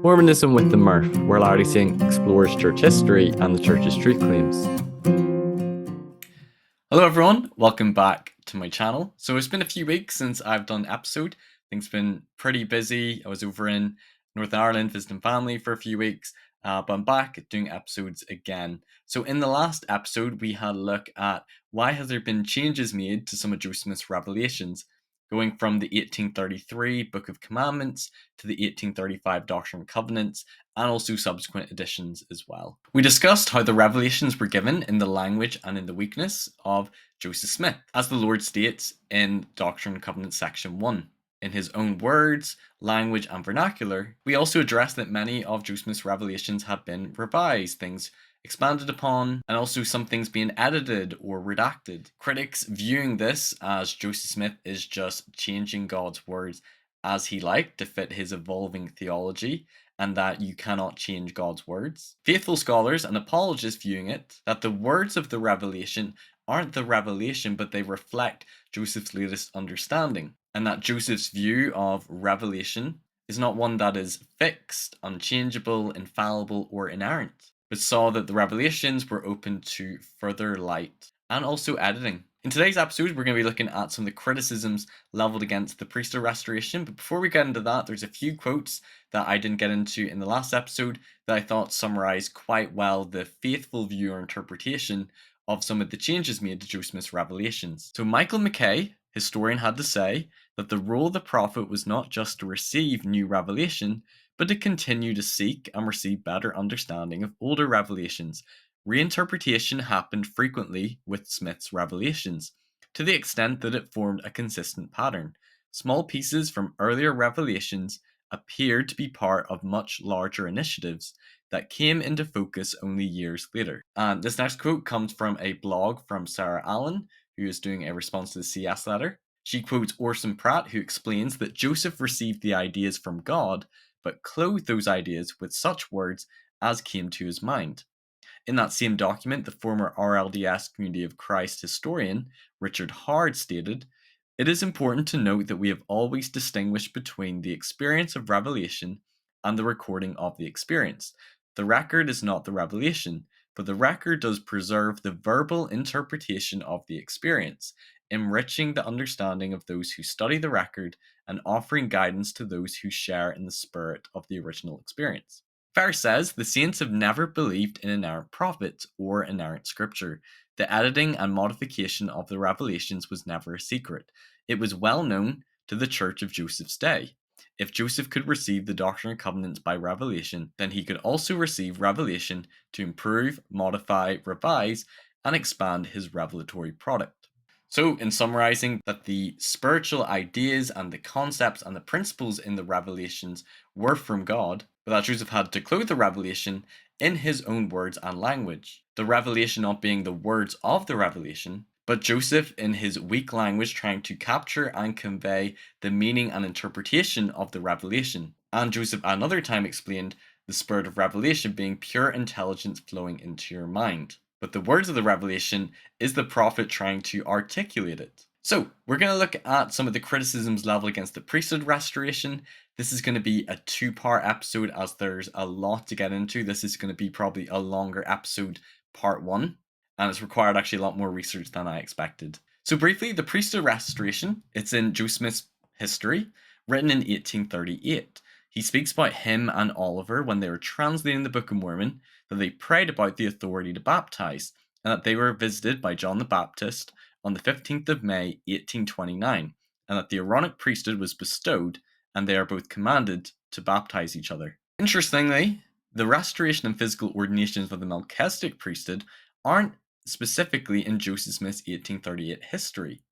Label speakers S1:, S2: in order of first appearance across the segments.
S1: Mormonism with the Murph, where Larry Singh explores church history and the church's truth claims. Hello everyone, welcome back to my channel. So it's been a few weeks since I've done an episode. Things have been pretty busy. I was over in Northern Ireland visiting family for a few weeks, but I'm back doing episodes again. So in the last episode, we had a look at why has there been changes made to some of Joseph Smith's revelations, going from the 1833 Book of Commandments to the 1835 Doctrine and Covenants, and also subsequent editions as well. We discussed how the revelations were given in the language and in the weakness of Joseph Smith, as the Lord states in Doctrine and Covenants section 1. In his own words, language, and vernacular. We also addressed that many of Joseph Smith's revelations have been revised, things expanded upon, and also some things being edited or redacted. Critics viewing this as Joseph Smith is just changing God's words as he liked to fit his evolving theology, and that you cannot change God's words. Faithful scholars and apologists viewing it that the words of the revelation aren't the revelation, but they reflect Joseph's latest understanding, and that Joseph's view of revelation is not one that is fixed, unchangeable, infallible, or inerrant, but saw that the revelations were open to further light and also editing. In today's episode, we're going to be looking at some of the criticisms leveled against the Priesthood Restoration, but before we get into that, there's a few quotes that I didn't get into in the last episode that I thought summarized quite well the faithful view or interpretation of some of the changes made to Joseph Smith's revelations. So Michael Mackay, historian, had to say that the role of the prophet was not just to receive new revelation, but to continue to seek and receive better understanding of older revelations. Reinterpretation happened frequently with Smith's revelations, to the extent that it formed a consistent pattern. Small pieces from earlier revelations appeared to be part of much larger initiatives that came into focus only years later. And this next quote comes from a blog from Sarah Allen, who is doing a response to the CS letter. She quotes Orson Pratt, who explains that Joseph received the ideas from God, but clothed those ideas with such words as came to his mind. In that same document, the former RLDS Community of Christ historian, Richard Hard, stated, "It is important to note that we have always distinguished between the experience of revelation and the recording of the experience. The record is not the revelation, but the record does preserve the verbal interpretation of the experience, enriching the understanding of those who study the record and offering guidance to those who share in the spirit of the original experience." Farr says the saints have never believed in inerrant prophets or inerrant scripture. The editing and modification of the revelations was never a secret. It was well known to the church of Joseph's day. If Joseph could receive the Doctrine and Covenants by revelation, then he could also receive revelation to improve, modify, revise, and expand his revelatory product. So, in summarizing, that the spiritual ideas and the concepts and the principles in the revelations were from God, but that Joseph had to clothe the revelation in his own words and language. The revelation not being the words of the revelation, but Joseph in his weak language trying to capture and convey the meaning and interpretation of the revelation. And Joseph at another time explained the spirit of revelation being pure intelligence flowing into your mind. But the words of the revelation is the prophet trying to articulate it. So, we're going to look at some of the criticisms leveled against the Priesthood Restoration. This is going to be a two-part episode as there's a lot to get into. This is going to be probably a longer episode, part 1, and it's required actually a lot more research than I expected. So briefly, the Priesthood Restoration, it's in Joseph Smith's history, written in 1838. He speaks about him and Oliver when they were translating the Book of Mormon, that they prayed about the authority to baptize, and that they were visited by John the Baptist on the 15th of May, 1829, and that the Aaronic priesthood was bestowed, and they are both commanded to baptize each other. Interestingly, the restoration and physical ordinations of the Melchizedek priesthood aren't specifically in Joseph Smith's 1838 history.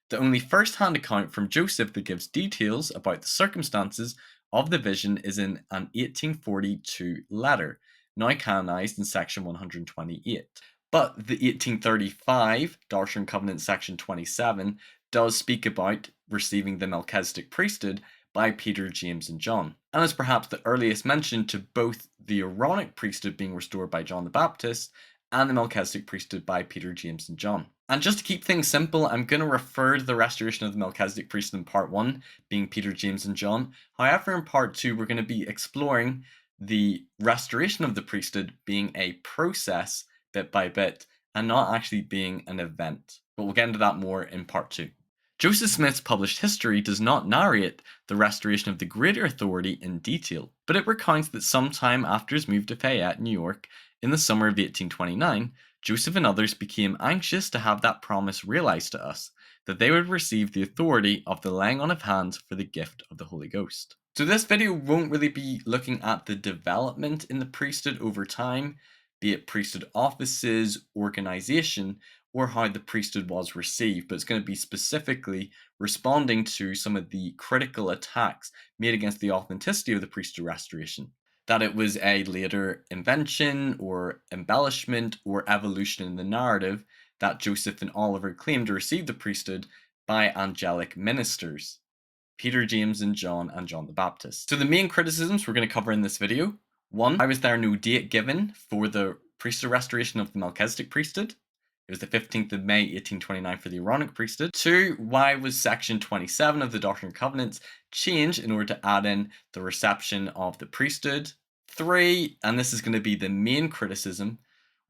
S1: The only first-hand account from Joseph that gives details about the circumstances of the vision is in an 1842 letter, now canonized in section 128. But the 1835 Doctrine and Covenants section 27 does speak about receiving the Melchizedek priesthood by Peter, James, and John, and is perhaps the earliest mention to both the Aaronic priesthood being restored by John the Baptist and the Melchizedek priesthood by Peter, James, and John. And just to keep things simple, I'm going to refer to the restoration of the Melchizedek priesthood in part 1, being Peter, James, and John. However, in part 2, we're going to be exploring the restoration of the priesthood being a process bit by bit and not actually being an event. But we'll get into that more in part 2. Joseph Smith's published history does not narrate the restoration of the greater authority in detail, but it recounts that sometime after his move to Fayette, New York, in the summer of 1829, Joseph and others became anxious to have that promise realized to us, that they would receive the authority of the laying on of hands for the gift of the Holy Ghost. So this video won't really be looking at the development in the priesthood over time, be it priesthood offices, organization, or how the priesthood was received, but it's going to be specifically responding to some of the critical attacks made against the authenticity of the priesthood restoration. That it was a later invention or embellishment or evolution in the narrative that Joseph and Oliver claimed to receive the priesthood by angelic ministers, Peter, James, and John the Baptist. So the main criticisms we're going to cover in this video: 1, why was there no date given for the priesthood restoration of the Melchizedek priesthood? It was the 15th of May, 1829 for the Aaronic priesthood. 2, why was section 27 of the Doctrine and Covenants changed in order to add in the reception of the priesthood? 3, and this is going to be the main criticism,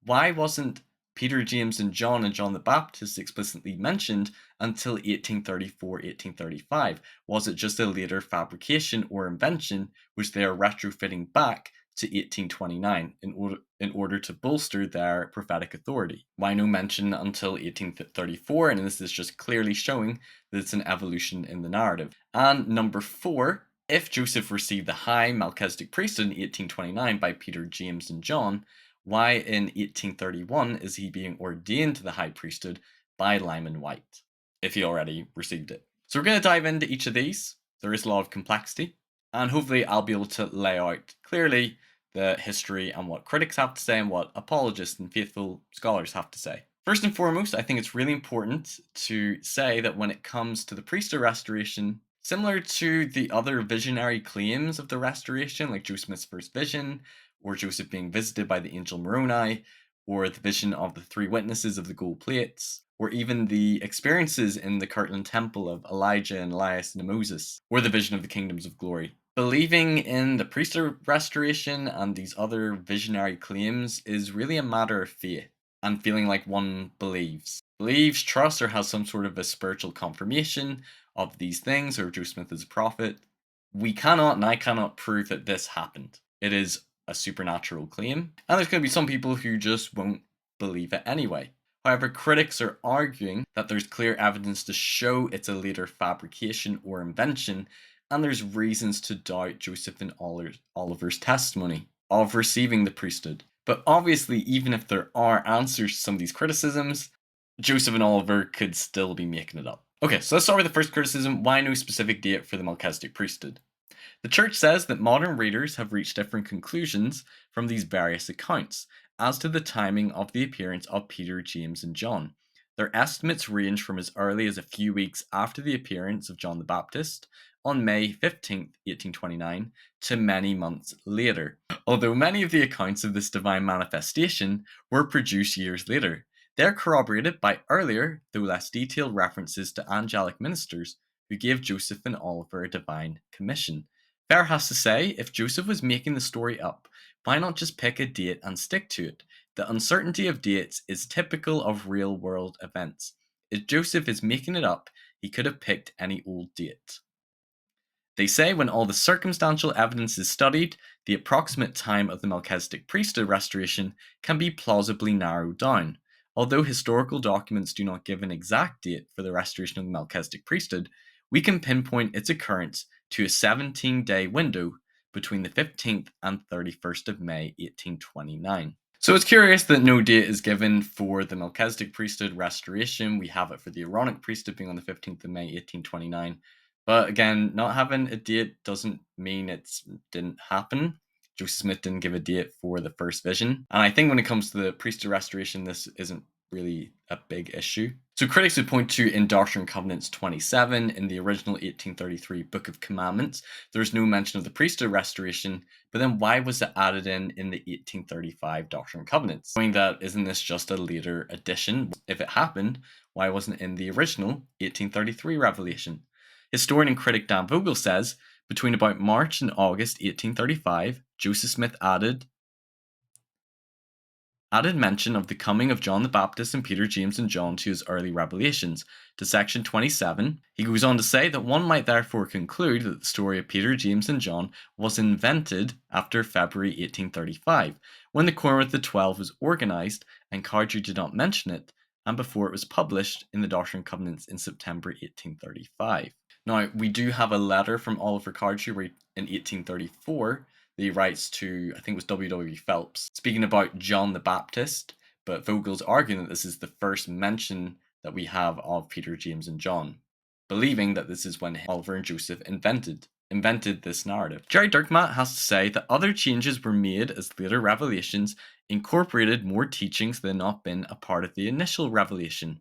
S1: why wasn't Peter, James, and John the Baptist explicitly mentioned until 1834-1835? Was it just a later fabrication or invention which they are retrofitting back to 1829 in order to bolster their prophetic authority? Why no mention until 1834? And this is just clearly showing that it's an evolution in the narrative. And number 4, if Joseph received the high Melchizedek priesthood in 1829 by Peter, James, and John, why in 1831 is he being ordained to the high priesthood by Lyman Wight, if he already received it? So we're going to dive into each of these. There is a lot of complexity, and hopefully I'll be able to lay out clearly the history and what critics have to say and what apologists and faithful scholars have to say. First and foremost, I think it's really important to say that when it comes to the priesthood restoration, similar to the other visionary claims of the restoration, like Joseph Smith's first vision, or Joseph being visited by the angel Moroni, or the vision of the 3 witnesses of the gold plates, or even the experiences in the Kirtland temple of Elijah and Elias and Moses, or the vision of the kingdoms of glory. Believing in the priesthood restoration and these other visionary claims is really a matter of faith, and feeling like one believes, trusts, or has some sort of a spiritual confirmation of these things, or Joseph Smith is a prophet. We cannot, and I cannot, prove that this happened. It is a supernatural claim, and there's going to be some people who just won't believe it anyway. However, critics are arguing that there's clear evidence to show it's a later fabrication or invention, and there's reasons to doubt Joseph and Oliver's testimony of receiving the priesthood. But obviously, even if there are answers to some of these criticisms, Joseph and Oliver could still be making it up. Okay, so let's start with the first criticism: why no specific date for the Melchizedek priesthood? The church says that modern readers have reached different conclusions from these various accounts as to the timing of the appearance of Peter, James, and John. Their estimates range from as early as a few weeks after the appearance of John the Baptist on May 15th, 1829, to many months later. Although many of the accounts of this divine manifestation were produced years later, they're corroborated by earlier, though less detailed, references to angelic ministers who gave Joseph and Oliver a divine commission. Fair has to say, if Joseph was making the story up, why not just pick a date and stick to it? The uncertainty of dates is typical of real-world events. If Joseph is making it up, he could have picked any old date. They say when all the circumstantial evidence is studied, the approximate time of the Melchizedek priesthood restoration can be plausibly narrowed down. Although historical documents do not give an exact date for the restoration of the Melchizedek priesthood, we can pinpoint its occurrence to a 17-day window between the 15th and 31st of May 1829. So it's curious that no date is given for the Melchizedek priesthood restoration. We have it for the Aaronic priesthood being on the 15th of May 1829. But again, not having a date doesn't mean it didn't happen. Joseph Smith didn't give a date for the first vision. And I think when it comes to the priesthood restoration, this isn't really a big issue. So critics would point to in Doctrine and Covenants 27, in the original 1833 Book of Commandments, there's no mention of the priesthood restoration, but then why was it added in the 1835 Doctrine and Covenants? Knowing that, isn't this just a later addition? If it happened, why wasn't it in the original 1833 revelation? Historian and critic Dan Vogel says, between about March and August 1835, Joseph Smith added mention of the coming of John the Baptist and Peter, James, and John to his early revelations. To section 27, he goes on to say that one might therefore conclude that the story of Peter, James, and John was invented after February 1835, when the Quorum of the 12 was organised and Cowdery did not mention it, and before it was published in the Doctrine and Covenants in September 1835. Now, we do have a letter from Oliver Cowdery in 1834 that he writes to, I think it was W. Phelps, speaking about John the Baptist, but Vogel's arguing that this is the first mention that we have of Peter, James, and John, believing that this is when Oliver and Joseph invented this narrative. Jerry Dirkmaat has to say that other changes were made as later revelations incorporated more teachings that had not been a part of the initial revelation.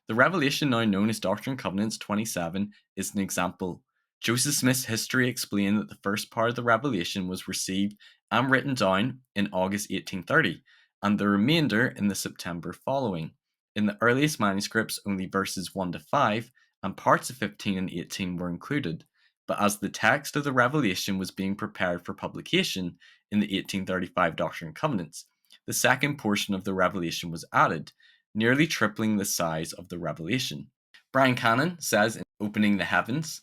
S1: The revelation now known as Doctrine and Covenants 27 is an example. Joseph Smith's history explained that the first part of the revelation was received and written down in August 1830, and the remainder in the September following. In the earliest manuscripts, only verses 1 to 5 and parts of 15 and 18 were included, but as the text of the revelation was being prepared for publication in the 1835 Doctrine and Covenants, the second portion of the revelation was added, nearly tripling the size of the revelation. Brian Cannon says in Opening the Heavens,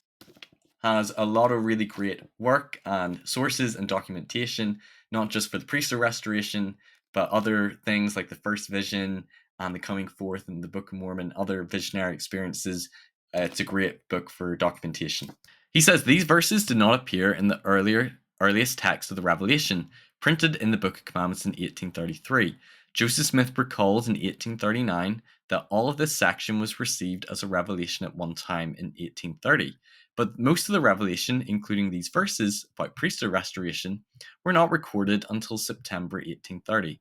S1: has a lot of really great work and sources and documentation, not just for the Priesthood Restoration, but other things like the first vision and the coming forth in the Book of Mormon, other visionary experiences. It's a great book for documentation. He says these verses did not appear in the earliest text of the Revelation, printed in the Book of Commandments in 1833. Joseph Smith recalls in 1839 that all of this section was received as a revelation at one time in 1830. But most of the revelation, including these verses about priesthood restoration, were not recorded until September 1830.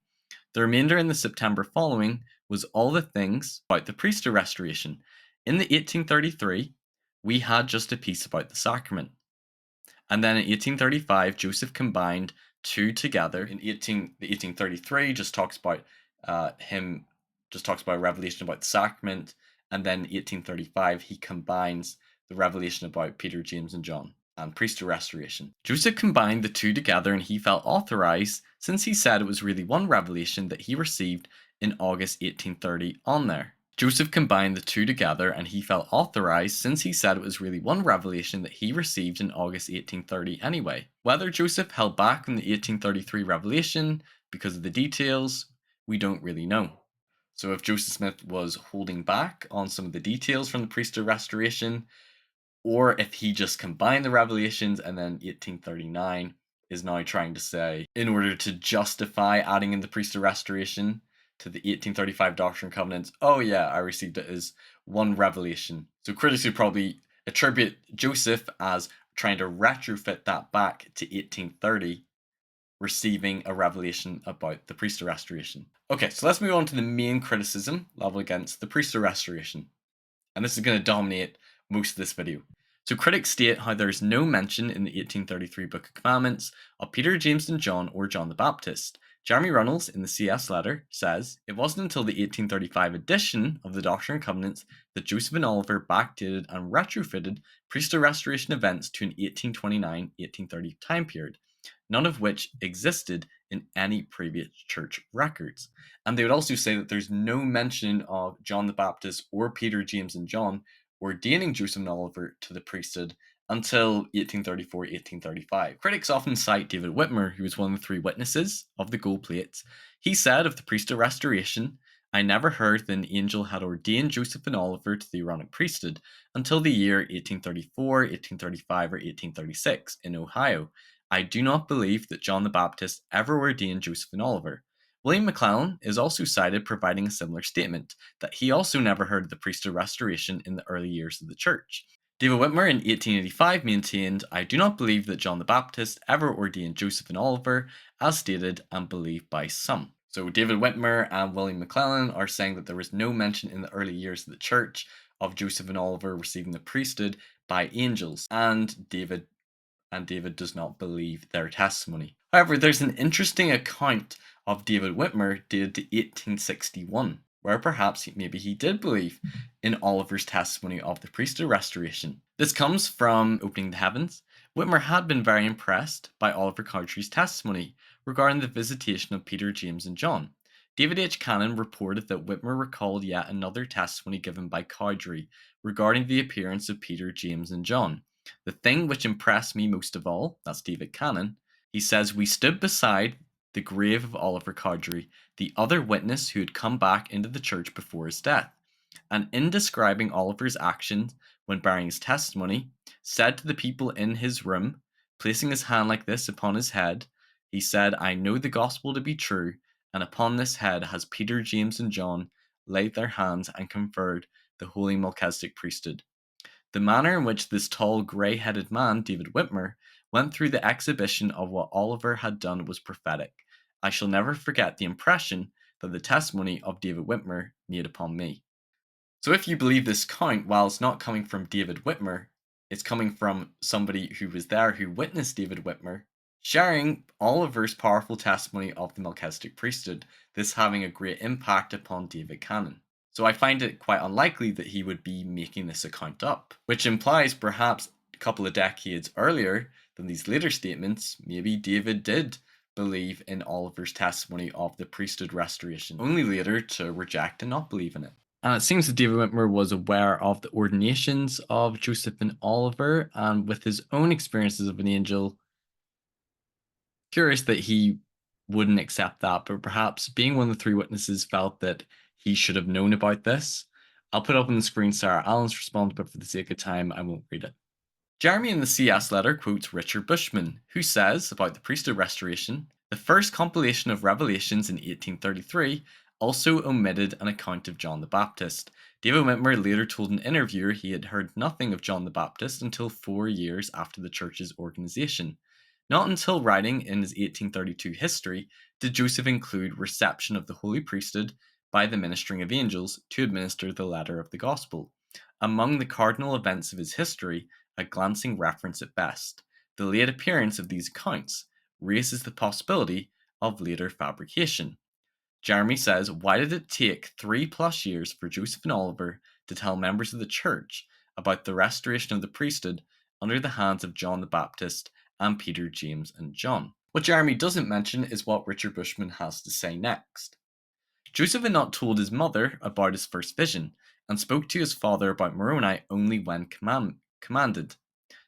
S1: The remainder in the September following was all the things about the priesthood restoration. In the 1833, we had just a piece about the sacrament. And then in 1835, Joseph combined two together. In 1833, just talks about a revelation about the sacrament, and then in 1835 he combines the revelation about Peter, James, and John and priesthood restoration. Joseph combined the two together and he felt authorized, since he said it was really one revelation that he received in August 1830 on there. Joseph combined the two together and he felt authorized, since he said it was really one revelation that he received in August 1830 anyway. Whether Joseph held back on the 1833 revelation because of the details, we don't really know. So if Joseph Smith was holding back on some of the details from the priesthood restoration, or if he just combined the revelations and then 1839 is now trying to say, in order to justify adding in the priesthood restoration to the 1835 Doctrine and Covenants, oh yeah, I received it as one revelation. So critics would probably attribute Joseph as trying to retrofit that back to 1830, receiving a revelation about the priesthood restoration. Okay, so let's move on to the main criticism leveled against the priesthood restoration. And this is going to dominate most of this video. So critics state how there is no mention in the 1833 Book of Commandments of Peter, James, and John or John the Baptist. Jeremy Runnels in the CS letter says, it wasn't until the 1835 edition of the Doctrine and Covenants that Joseph and Oliver backdated and retrofitted priesthood restoration events to an 1829-1830 time period, none of which existed in any previous church records. And they would also say that there's no mention of John the Baptist or Peter, James, and John ordaining Joseph and Oliver to the priesthood until 1834-1835. Critics often cite David Whitmer, who was one of the three witnesses of the gold plates. He said of the priesthood restoration, I never heard that an angel had ordained Joseph and Oliver to the Aaronic priesthood until the year 1834, 1835, or 1836 in Ohio. I do not believe that John the Baptist ever ordained Joseph and Oliver. William McLellan is also cited providing a similar statement, that he also never heard of the priesthood restoration in the early years of the church. David Whitmer in 1885 maintained, I do not believe that John the Baptist ever ordained Joseph and Oliver, as stated and believed by some. So David Whitmer and William McLellan are saying that there was no mention in the early years of the church of Joseph and Oliver receiving the priesthood by angels, and David does not believe their testimony. However, there's an interesting account of David Whitmer dated to 1861, where perhaps maybe he did believe in Oliver's testimony of the priesthood restoration. This comes from Opening the Heavens. Whitmer had been very impressed by Oliver Cowdery's testimony regarding the visitation of Peter, James, and John. David H. Cannon reported that Whitmer recalled yet another testimony given by Cowdery regarding the appearance of Peter, James, and John. The thing which impressed me most of all, that's David Cannon, he says, we stood beside the grave of Oliver Cowdery, the other witness who had come back into the church before his death, and in describing Oliver's actions when bearing his testimony, said to the people in his room, placing his hand like this upon his head, he said, I know the gospel to be true, and upon this head has Peter, James, and John laid their hands and conferred the holy Melchizedek priesthood. The manner in which this tall, grey-headed man, David Whitmer, went through the exhibition of what Oliver had done was prophetic. I shall never forget the impression that the testimony of David Whitmer made upon me. So if you believe this count, while it's not coming from David Whitmer, it's coming from somebody who was there who witnessed David Whitmer sharing Oliver's powerful testimony of the Melchizedek priesthood, this having a great impact upon David Cannon. So I find it quite unlikely that he would be making this account up, which implies perhaps a couple of decades earlier than these later statements, maybe David did believe in Oliver's testimony of the priesthood restoration, only later to reject and not believe in it. And it seems that David Whitmer was aware of the ordinations of Joseph and Oliver, and with his own experiences of an angel, curious that he wouldn't accept that, but perhaps being one of the three witnesses felt that he should have known about this. I'll put up on the screen Sarah Allen's response, but for the sake of time, I won't read it. Jeremy in the CS letter quotes Richard Bushman, who says about the priesthood restoration, the first compilation of revelations in 1833 also omitted an account of John the Baptist. David Whitmer later told an interviewer he had heard nothing of John the Baptist until 4 years after the church's organization. Not until writing in his 1832 history did Joseph include reception of the holy priesthood by the ministering of angels to administer the letter of the gospel. Among the cardinal events of his history, a glancing reference at best, the late appearance of these accounts raises the possibility of later fabrication. Jeremy says, why did it take 3+ years for Joseph and Oliver to tell members of the church about the restoration of the priesthood under the hands of John the Baptist and Peter, James, and John? What Jeremy doesn't mention is what Richard Bushman has to say next. Joseph had not told his mother about his first vision, and spoke to his father about Moroni only when commanded.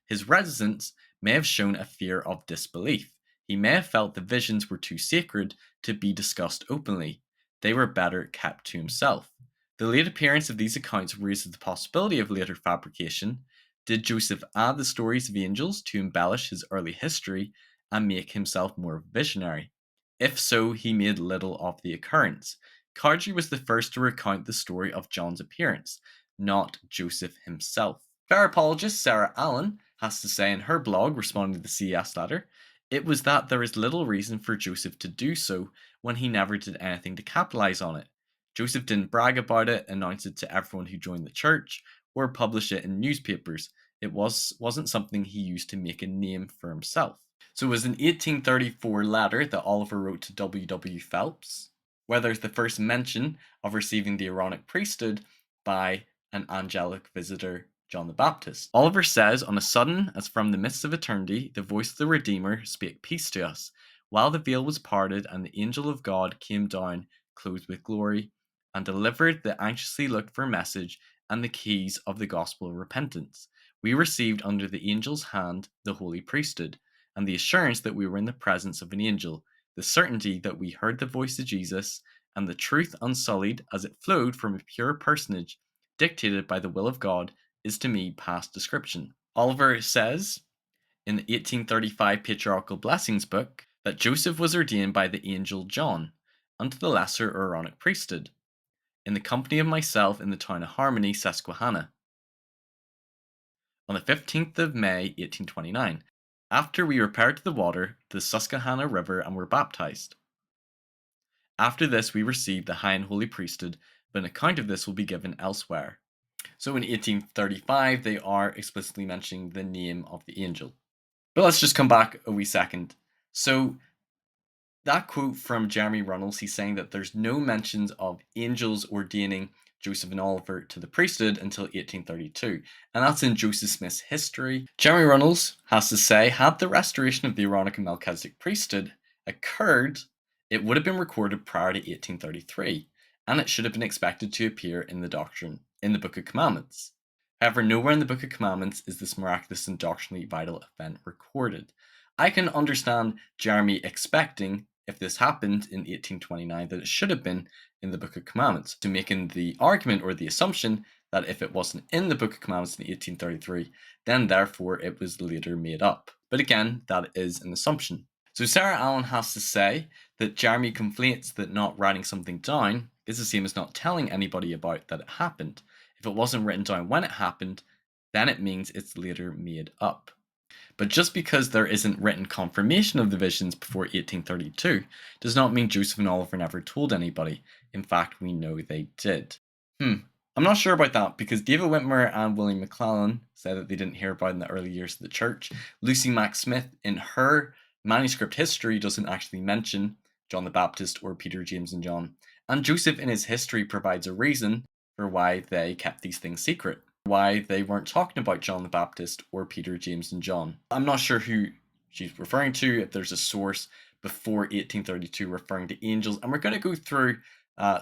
S1: His reticence may have shown a fear of disbelief. He may have felt the visions were too sacred to be discussed openly. They were better kept to himself. The late appearance of these accounts raises the possibility of later fabrication. Did Joseph add the stories of angels to embellish his early history and make himself more visionary? If so, he made little of the occurrence. Cowdery was the first to recount the story of John's appearance, not Joseph himself. Fair apologist Sarah Allen has to say in her blog responding to the CS letter, it was that there is little reason for Joseph to do so when he never did anything to capitalize on it. Joseph didn't brag about it, announce it to everyone who joined the church, or publish it in newspapers. It wasn't something he used to make a name for himself. So it was an 1834 letter that Oliver wrote to W. W. Phelps, where there's the first mention of receiving the Aaronic priesthood by an angelic visitor, John the Baptist. Oliver says, on a sudden, as from the midst of eternity, the voice of the Redeemer spake peace to us, while the veil was parted, and the angel of God came down, clothed with glory, and delivered the anxiously looked for message and the keys of the gospel of repentance. We received under the angel's hand the holy priesthood, and the assurance that we were in the presence of an angel, the certainty that we heard the voice of Jesus, and the truth unsullied as it flowed from a pure personage, dictated by the will of God, is to me past description. Oliver says in the 1835 Patriarchal Blessings book that Joseph was ordained by the angel John unto the lesser Aaronic priesthood, in the company of myself in the town of Harmony, Susquehanna, on the 15th of May, 1829, after we repaired to the water, the Susquehanna River, and were baptized. After this we received the high and holy priesthood, but an account of this will be given elsewhere. So in 1835, they are explicitly mentioning the name of the angel. But let's just come back a wee second. So that quote from Jeremy Runnels, he's saying that there's no mentions of angels ordaining Joseph and Oliver to the priesthood until 1832, and that's in Joseph Smith's history. Jeremy Runnels has to say, had the restoration of the Aaronic and Melchizedek priesthood occurred, it would have been recorded prior to 1833, and it should have been expected to appear in the doctrine in the Book of Commandments. However, nowhere in the Book of Commandments is this miraculous and doctrinally vital event recorded. I can understand Jeremy expecting, if this happened in 1829, that it should have been in the Book of Commandments, to making the argument or the assumption that if it wasn't in the Book of Commandments in 1833, then therefore it was later made up. But again, that is an assumption. So Sarah Allen has to say that Jeremy conflates that not writing something down is the same as not telling anybody about that it happened. If it wasn't written down when it happened, then it means it's later made up. But just because there isn't written confirmation of the visions before 1832 does not mean Joseph and Oliver never told anybody. In fact, we know they did. I'm not sure about that because David Whitmer and William McLellan said that they didn't hear about it in the early years of the church. Lucy Mack Smith, in her manuscript history, doesn't actually mention John the Baptist or Peter, James, and John. And Joseph, in his history, provides a reason for why they kept these things secret, why they weren't talking about John the Baptist or Peter, James, and John. I'm not sure who she's referring to, if there's a source before 1832 referring to angels, and we're going to go through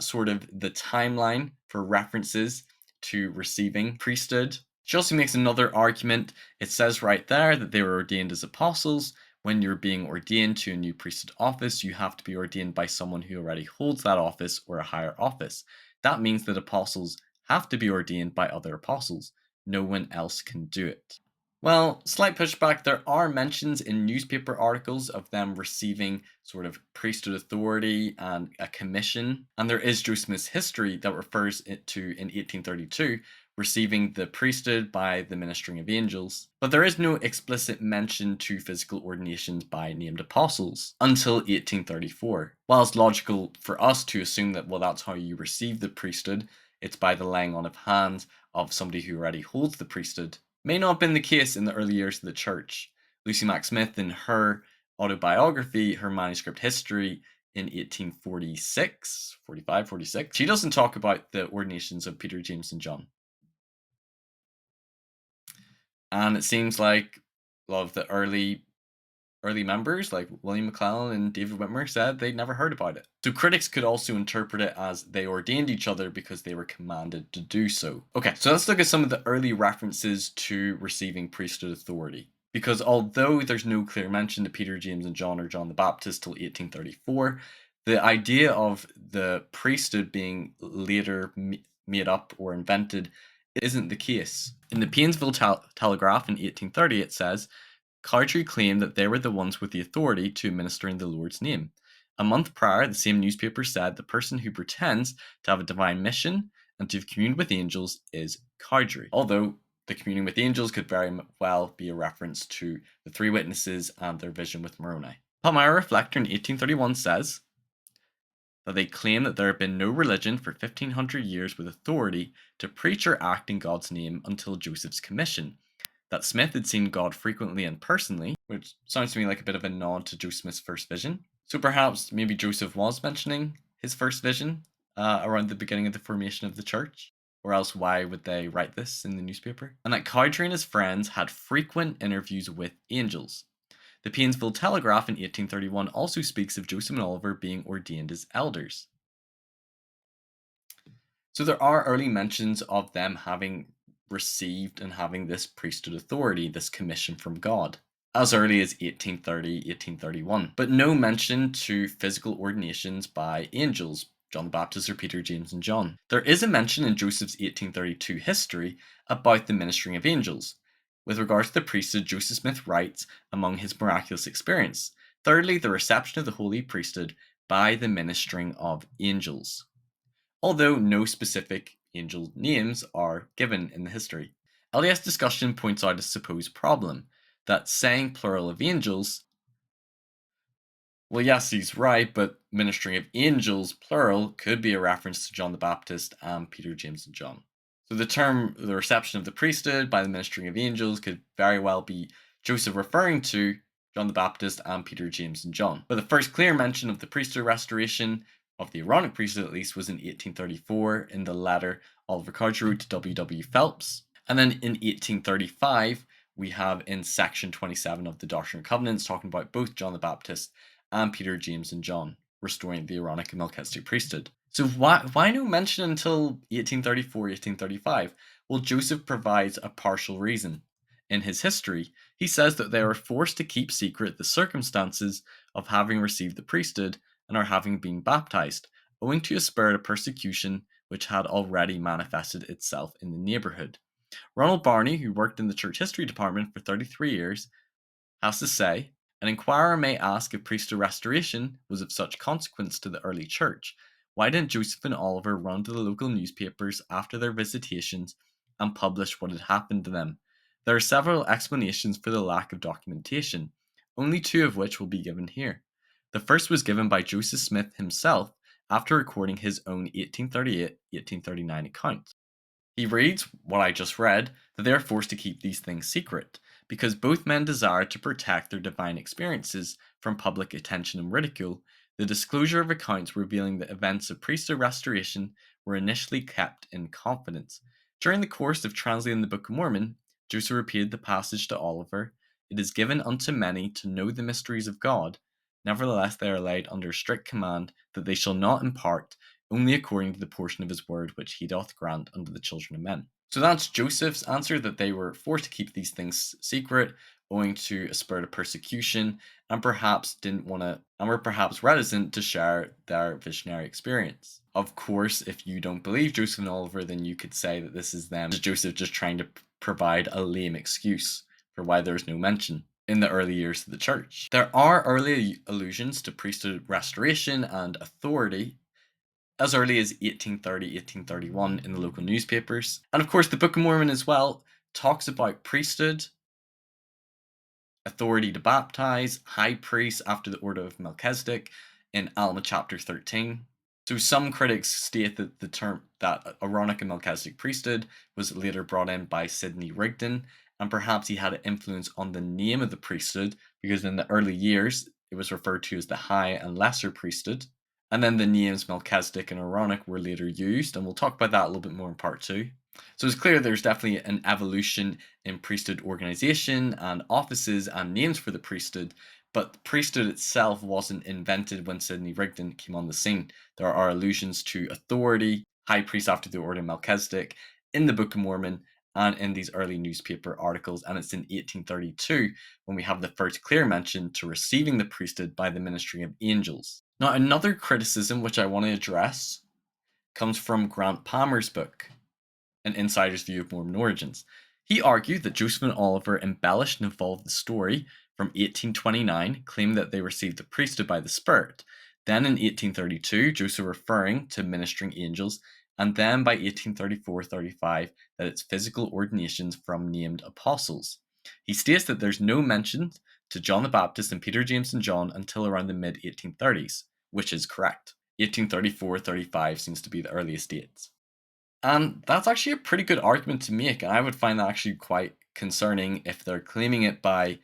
S1: sort of the timeline for references to receiving priesthood. She also makes another argument. It says right there that they were ordained as apostles. When you're being ordained to a new priesthood office, you have to be ordained by someone who already holds that office or a higher office. That means that apostles have to be ordained by other apostles. No one else can do it. Well, slight pushback. There are mentions in newspaper articles of them receiving sort of priesthood authority and a commission. And there is Joseph Smith's history that refers it to in 1832 receiving the priesthood by the ministering of angels. But there is no explicit mention to physical ordinations by named apostles until 1834. While it's logical for us to assume that, well, that's how you receive the priesthood, it's by the laying on of hands of somebody who already holds the priesthood, may not have been the case in the early years of the church. Lucy Mack Smith, in her autobiography, her manuscript history in 1846, 45, 46, she doesn't talk about the ordinations of Peter, James, and John. And it seems like a lot of the early members, like William McLellan and David Whitmer, said they'd never heard about it. So critics could also interpret it as they ordained each other because they were commanded to do so. Okay, so let's look at some of the early references to receiving priesthood authority. Because although there's no clear mention to Peter, James, and John or John the Baptist till 1834, the idea of the priesthood being later made up or invented isn't the case. In the Painesville Telegraph in 1830, it says, Cowdery claimed that they were the ones with the authority to administer in the Lord's name. A month prior, the same newspaper said the person who pretends to have a divine mission and to have communed with angels is Cowdery. Although the communing with angels could very well be a reference to the three witnesses and their vision with Moroni. Palmyra Reflector in 1831 says that they claim that there had been no religion for 1500 years with authority to preach or act in God's name until Joseph's commission. That Smith had seen God frequently and personally, which sounds to me like a bit of a nod to Joseph Smith's first vision. So perhaps maybe Joseph was mentioning his first vision around the beginning of the formation of the church, or else why would they write this in the newspaper? And that Cowdery and his friends had frequent interviews with angels. The Painesville Telegraph in 1831 also speaks of Joseph and Oliver being ordained as elders. So there are early mentions of them having received and having this priesthood authority, this commission from God, as early as 1830, 1831, but no mention to physical ordinations by angels, John the Baptist or Peter, James, and John. There is a mention in Joseph's 1832 history about the ministering of angels. With regards to the priesthood, Joseph Smith writes among his miraculous experience, thirdly, the reception of the holy priesthood by the ministering of angels, although no specific angel names are given in the history. LDS discussion points out a supposed problem, that saying plural of angels, well, yes, he's right, but ministering of angels, plural, could be a reference to John the Baptist and Peter, James, and John. So the term, the reception of the priesthood by the ministering of angels, could very well be Joseph referring to John the Baptist and Peter, James, and John. But the first clear mention of the priesthood restoration of the Aaronic priesthood at least was in 1834 in the letter Oliver Cowdery wrote to W. Phelps. And then in 1835, we have in section 27 of the Doctrine and Covenants talking about both John the Baptist and Peter, James, and John, restoring the Aaronic and Melchizedek priesthood. So why no mention until 1834, 1835? Well, Joseph provides a partial reason. In his history, he says that they are forced to keep secret the circumstances of having received the priesthood and are having been baptized, owing to a spirit of persecution which had already manifested itself in the neighborhood. Ronald Barney, who worked in the church history department for 33 years, has to say, an inquirer may ask if priesthood restoration was of such consequence to the early church. Why didn't Joseph and Oliver run to the local newspapers after their visitations and publish what had happened to them? There are several explanations for the lack of documentation, only two of which will be given here. The first was given by Joseph Smith himself after recording his own 1838-1839 account. He reads, what I just read, that they are forced to keep these things secret, because both men desired to protect their divine experiences from public attention and ridicule. The disclosure of accounts revealing the events of priesthood restoration were initially kept in confidence. During the course of translating the Book of Mormon, Joseph repeated the passage to Oliver, "It is given unto many to know the mysteries of God. Nevertheless, they are laid under strict command that they shall not impart, only according to the portion of his word which he doth grant unto the children of men." So that's Joseph's answer, that they were forced to keep these things secret owing to a spirit of persecution and perhaps didn't want to, and were perhaps reticent to share their visionary experience. Of course, if you don't believe Joseph and Oliver, then you could say that this is them, Joseph just trying to provide a lame excuse for why there's no mention in the early years of the church. There are early allusions to priesthood restoration and authority as early as 1830, 1831 in the local newspapers. And of course, the Book of Mormon as well talks about priesthood, authority to baptize, high priest after the order of Melchizedek in Alma chapter 13. So some critics state that the term that Aaronic and Melchizedek priesthood was later brought in by Sidney Rigdon, and perhaps he had an influence on the name of the priesthood, because in the early years it was referred to as the high and lesser priesthood. And then the names Melchizedek and Aaronic were later used, and we'll talk about that a little bit more in part 2. So it's clear there's definitely an evolution in priesthood organization and offices and names for the priesthood, but the priesthood itself wasn't invented when Sidney Rigdon came on the scene. There are allusions to authority, high priest after the order of Melchizedek, in the Book of Mormon and in these early newspaper articles, and it's in 1832 when we have the first clear mention to receiving the priesthood by the ministry of angels. Now, another criticism which I want to address comes from Grant Palmer's book, An Insider's View of Mormon Origins. He argued that Joseph and Oliver embellished and evolved the story from 1829, claiming that they received the priesthood by the Spirit. Then in 1832, Joseph referring to ministering angels, and then by 1834-35 that it's physical ordinations from named apostles. He states that there's no mention to John the Baptist and Peter, James, and John until around the mid-1830s, which is correct. 1834-35 seems to be the earliest dates. And that's actually a pretty good argument to make, and I would find that actually quite concerning if they're claiming it by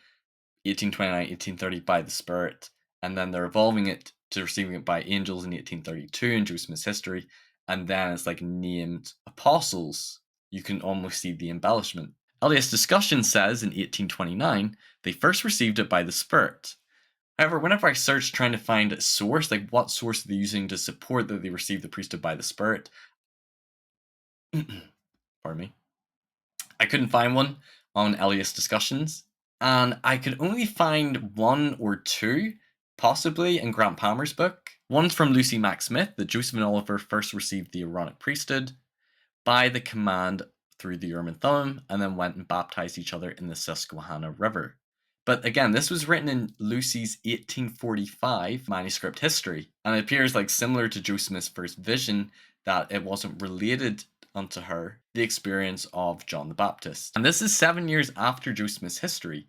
S1: 1829, 1830 by the Spirit, and then they're evolving it to receiving it by angels in 1832 in Joseph's history, and then it's like named apostles. You can almost see the embellishment. LDS Discussion says in 1829 they first received it by the Spirit. However, whenever I search trying to find a source, like what source are they using to support that they received the priesthood by the Spirit, pardon me, I couldn't find one on LDS Discussions, and I could only find one or two, possibly in Grant Palmer's book. One's from Lucy Mack Smith, that Joseph and Oliver first received the Aaronic priesthood by the command through the Urim and Thummim, and then went and baptized each other in the Susquehanna River. But again, this was written in Lucy's 1845 manuscript history, and it appears like similar to Joseph's first vision, that it wasn't related unto her the experience of John the Baptist. And this is 7 years after Joseph's history,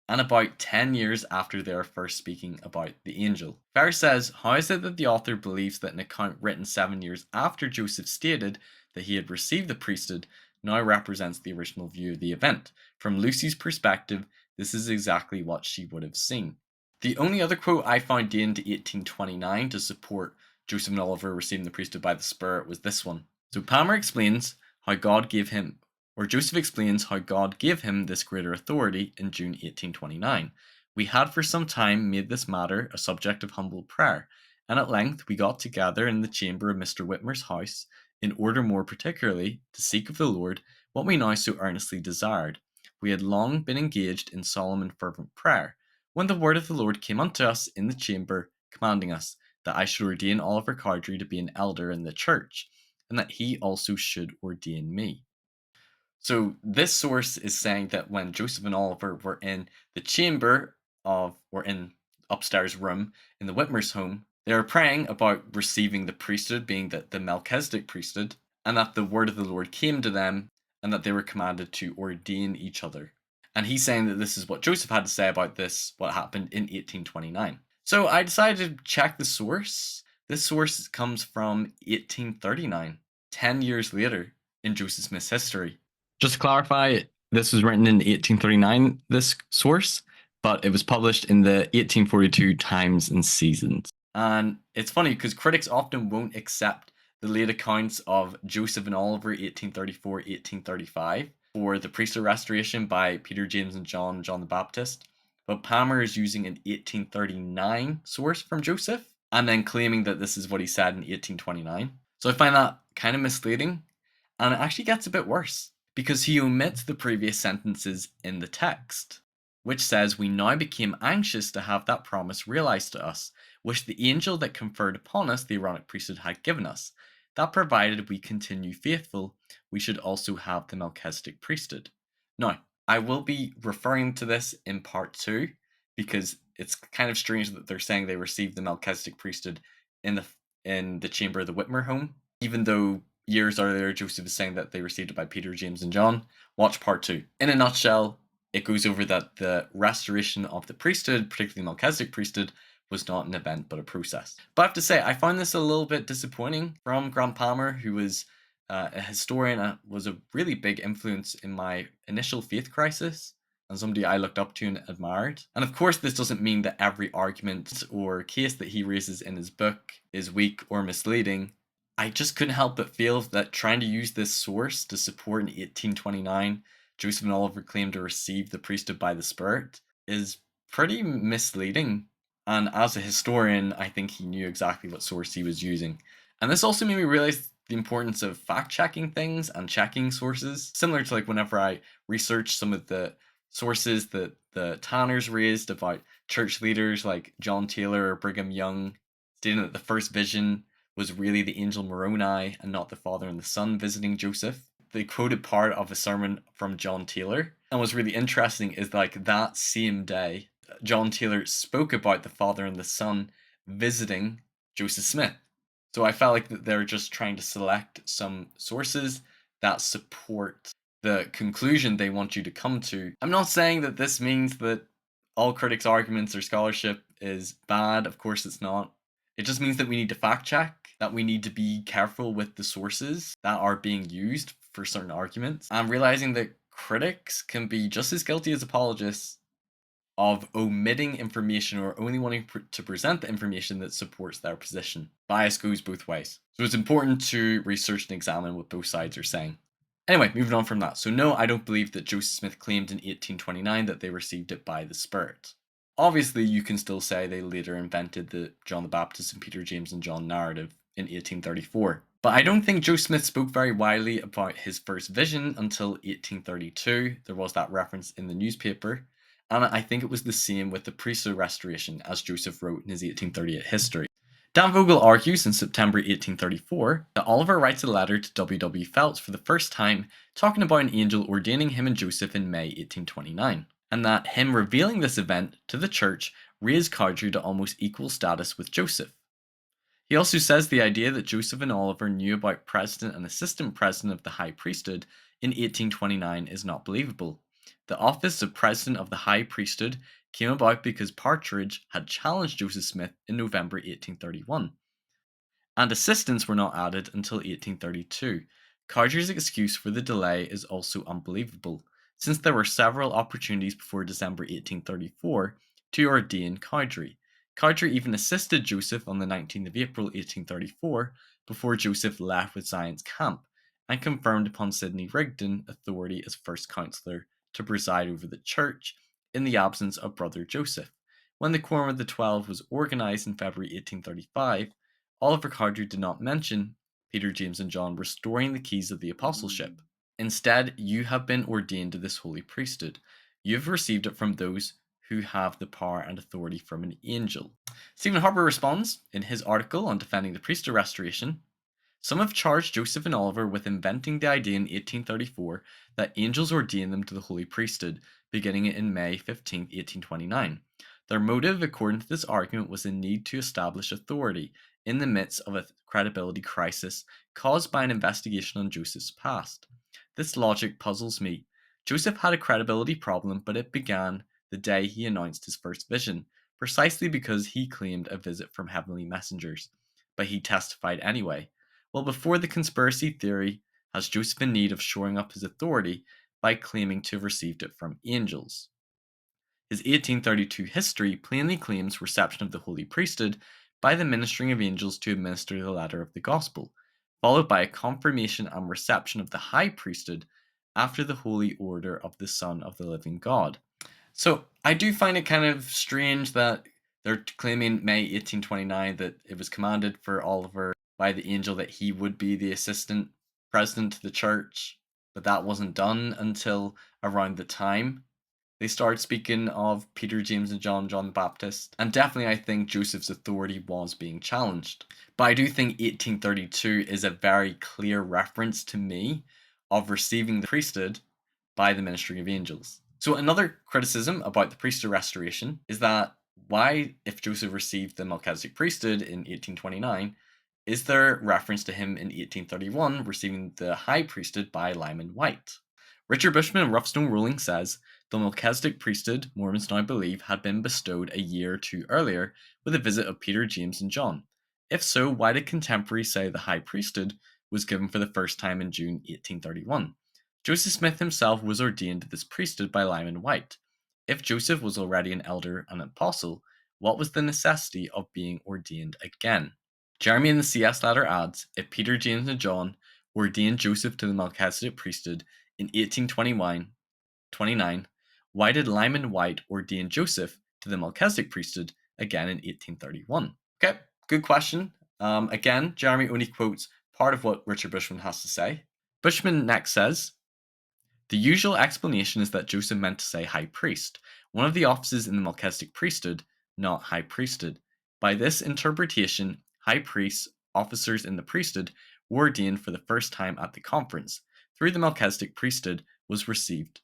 S1: and about 10 years after they are first speaking about the angel. Farr says, how is it that the author believes that an account written 7 years after Joseph stated that he had received the priesthood now represents the original view of the event? From Lucy's perspective, this is exactly what she would have seen. The only other quote I found dating to 1829 to support Joseph and Oliver receiving the priesthood by the Spirit was this one. So Palmer explains how God gave him, or Joseph explains how God gave him this greater authority in June 1829. We had for some time made this matter a subject of humble prayer, and at length we got together in the chamber of Mr. Whitmer's house, in order more particularly to seek of the Lord what we now so earnestly desired. We had long been engaged in solemn and fervent prayer, when the word of the Lord came unto us in the chamber, commanding us that I should ordain Oliver Cowdery to be an elder in the church, and that he also should ordain me. So this source is saying that when Joseph and Oliver were in the chamber or in upstairs room in the Whitmer's home, they were praying about receiving the priesthood, being the Melchizedek priesthood, and that the word of the Lord came to them, and that they were commanded to ordain each other. And he's saying that this is what Joseph had to say about this, what happened in 1829. So I decided to check the source. This source comes from 1839, 10 years later in Joseph Smith's history. Just to clarify, this was written in 1839, this source, but it was published in the 1842 Times and Seasons. And it's funny because critics often won't accept the late accounts of Joseph and Oliver 1834-1835 for the Priesthood Restoration by Peter, James and John the Baptist. But Palmer is using an 1839 source from Joseph and then claiming that this is what he said in 1829. So I find that kind of misleading, and it actually gets a bit worse because he omits the previous sentences in the text, which says, "We now became anxious to have that promise realized to us, which the angel that conferred upon us the Aaronic priesthood had given us, that provided we continue faithful, we should also have the Melchizedek priesthood." Now, I will be referring to this in part 2 because it's kind of strange that they're saying they received the Melchizedek priesthood in the chamber of the Whitmer home, even though years earlier Joseph is saying that they received it by Peter, James, and John. Watch part 2. In a nutshell, it goes over that the restoration of the priesthood, particularly the Melchizedek priesthood, was not an event but a process. But I have to say, I found this a little bit disappointing from Grant Palmer, who was a historian and was a really big influence in my initial faith crisis, and somebody I looked up to and admired. And of course, this doesn't mean that every argument or case that he raises in his book is weak or misleading. I just couldn't help but feel that trying to use this source to support in 1829 Joseph and Oliver claimed to receive the priesthood by the Spirit is pretty misleading. And as a historian, I think he knew exactly what source he was using. And this also made me realize the importance of fact-checking things and checking sources, similar to like whenever I researched some of the sources that the Tanners raised about church leaders like John Taylor or Brigham Young, stating that the first vision was really the angel Moroni and not the Father and the Son visiting Joseph. They quoted part of a sermon from John Taylor, and what's really interesting is like that same day, John Taylor spoke about the Father and the Son visiting Joseph Smith. So I felt like that they're just trying to select some sources that support the conclusion they want you to come to. I'm not saying that this means that all critics' arguments or scholarship is bad. Of course it's not. It just means that we need to fact check, that we need to be careful with the sources that are being used for certain arguments. I'm realizing that critics can be just as guilty as apologists of omitting information or only wanting to present the information that supports their position. Bias goes both ways. So it's important to research and examine what both sides are saying. Anyway, moving on from that. So no, I don't believe that Joseph Smith claimed in 1829 that they received it by the Spirit. Obviously, you can still say they later invented the John the Baptist and Peter, James, and John narrative in 1834. But I don't think Joseph Smith spoke very widely about his first vision until 1832. There was that reference in the newspaper. And I think it was the same with the Priesthood Restoration, as Joseph wrote in his 1838 history. Dan Vogel argues in September 1834 that Oliver writes a letter to W. W. Phelps for the first time, talking about an angel ordaining him and Joseph in May 1829, and that him revealing this event to the church raised Cowdery to almost equal status with Joseph. He also says the idea that Joseph and Oliver knew about president and assistant president of the high priesthood in 1829 is not believable. The office of president of the high priesthood came about because Partridge had challenged Joseph Smith in November 1831, and assistants were not added until 1832. Cowdery's excuse for the delay is also unbelievable, since there were several opportunities before December 1834 to ordain Cowdery. Cowdery even assisted Joseph on the 19th of April 1834 before Joseph left with Zion's camp and confirmed upon Sidney Rigdon authority as first councillor to preside over the church in the absence of brother Joseph. When the Quorum of the 12 was organised in February 1835, Oliver Cowdery did not mention Peter, James, and John restoring the keys of the apostleship. Instead, you have been ordained to this holy priesthood. You have received it from those who have the power and authority from an angel. Stephen Harper responds in his article on defending the Priesthood Restoration. Some have charged Joseph and Oliver with inventing the idea in 1834 that angels ordained them to the holy priesthood, beginning in May 15, 1829. Their motive, according to this argument, was the need to establish authority in the midst of a credibility crisis caused by an investigation on Joseph's past. This logic puzzles me. Joseph had a credibility problem, but it began the day he announced his first vision, precisely because he claimed a visit from heavenly messengers. But he testified anyway. Well, before the conspiracy theory, has Joseph in need of shoring up his authority by claiming to have received it from angels? His 1832 history plainly claims reception of the holy priesthood by the ministering of angels to administer the letter of the gospel, followed by a confirmation and reception of the high priesthood after the holy order of the Son of the living God. So I do find it kind of strange that they're claiming May 1829 that it was commanded for Oliver by the angel that he would be the assistant president to the church, but that wasn't done until around the time they started speaking of Peter, James, and John the Baptist. And definitely, I think Joseph's authority was being challenged. But I do think 1832 is a very clear reference to me of receiving the priesthood by the ministry of angels. So another criticism about the Priesthood Restoration is that why, if Joseph received the Melchizedek priesthood in 1829, is there reference to him in 1831 receiving the high priesthood by Lyman Wight? Richard Bushman in Rough Stone Rolling says the Melchizedek priesthood, Mormons now believe, had been bestowed a year or two earlier with a visit of Peter, James, and John. If so, why did contemporaries say the high priesthood was given for the first time in June 1831? Joseph Smith himself was ordained to this priesthood by Lyman Wight. If Joseph was already an elder and apostle, what was the necessity of being ordained again? Jeremy in the CS letter adds, if Peter, James, and John ordained Joseph to the Melchizedek priesthood in 1829, why did Lyman Wight ordain Joseph to the Melchizedek priesthood again in 1831? Okay, good question. Again, Jeremy only quotes part of what Richard Bushman has to say. Bushman next says, the usual explanation is that Joseph meant to say high priest, one of the offices in the Melchizedek priesthood, not high priesthood. By this interpretation, high priests, officers in the priesthood, were ordained for the first time at the conference, through the Melchizedek priesthood was received,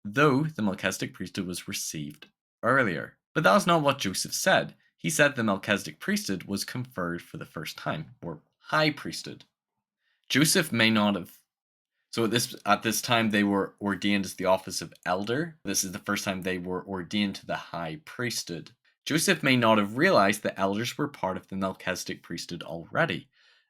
S1: though the Melchizedek priesthood was received earlier. But that was not what Joseph said. He said the Melchizedek priesthood was conferred for the first time, or high priesthood. Joseph may not have. So at this time they were ordained as the office of elder. This is the first time they were ordained to the high priesthood. Joseph may not have realized that elders were part of the Melchizedek priesthood already,